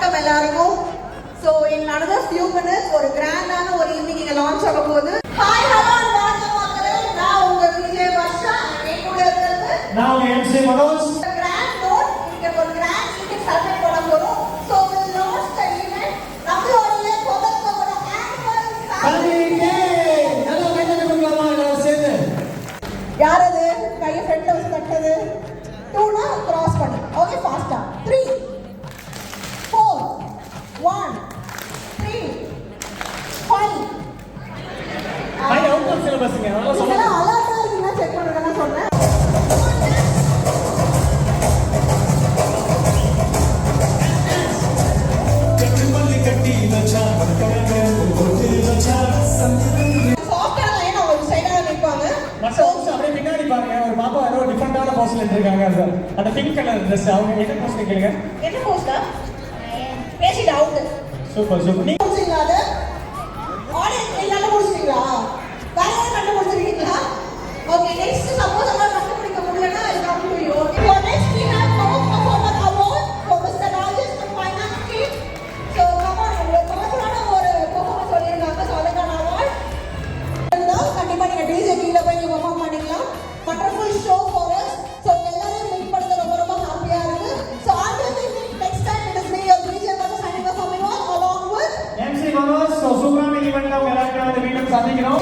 வணக்கம் எல்லாருக்கும். So in another few minutes ஒரு கிராண்டான ஒரு ஈவினிங் இங்கே லான்ச் ஆக போகுது. ஹாய் ஹலோ வணக்கம் மக்களே, நான் உங்க விஜய் வர்ஷா. என் கூட இருக்கிறது நான் உங்க எம்சி மனோஜ். கிராண்ட் நோட் இங்க ஒரு கிராண்ட் ஈவென்ட் செலிப்ரேட் பண்ண போறோம். So we'll launch the event. நம்மளோட முதல்ல ஆனுவல் கல்விக்கே ஹலோ கையை கொடுக்கலாம் எல்லாரும் சேர்ந்து. யார் அது கையை ஃப்ரண்ட்ல வச்சு தட்டது? 2 னா கிராஸ் பண்ணு. ஓகே ஃபாஸ்டா. 3 4 1 3 5 ஹை அவுட் ஆஃப் சிலபஸ்ங்க. அதெல்லாம் சொல்லுங்க. இதெல்லாம் அலர்ட்டா இருக்குன்னா செக் பண்ணுங்க சொல்றேன். கட்டுமல்லி கட்டி வச்சான் கடங்க போட்டு வச்சான் சாஃப்ட்டா லைன் அவங்க சைடா நிப்பாங்க. மற்றவங்க அப்படியே பின்னாடி பாருங்க. ஒரு பாப்பா ஏதோ டிஃபரெண்டான போஸ்ல இருக்காங்க. அந்த பிங்க் கலர் Dress அவங்க என்ன போஸ்ல கேளுங்க. என்ன போஸ்டா? பேசிட் அவுட். Super super. நீ முடிச்சீங்களா அது? ஆடியன்ஸ் எல்லாரும் முடிச்சீங்களா? வேற யாரும் கண்டுபிடிச்சிருக்கீங்களா? ஓகே, நெக்ஸ்ட் சப்போஸ் அவங்க கண்டுபிடிக்க முடியலனா இது come to you. For next we have top performer award for Mr. Rajesh from finance team. So come on, ஒரு பவர்ஃபுல்லான ஒரு பெர்ஃபார்மன்ஸ் சொல்லிருக்காங்க. So அதுக்கான அவார்ட் கண்டிப்பா நீங்க டிஜே கீழ போய் நீங்க பெர்ஃபார்ம் பண்ணிக்கலாம். wonderful show for us. So எல்லாரும் மீட் பண்ணது ரொம்ப ரொம்ப ஹாப்பியா இருக்கு. So until we meet next time, it is me your DJ Bata signing off from you all along with MC Manoj. சூப்பரான ஈவென்ட்ல உங்க எல்லாரும் வந்து மீண்டும் சந்திக்கிறோம்.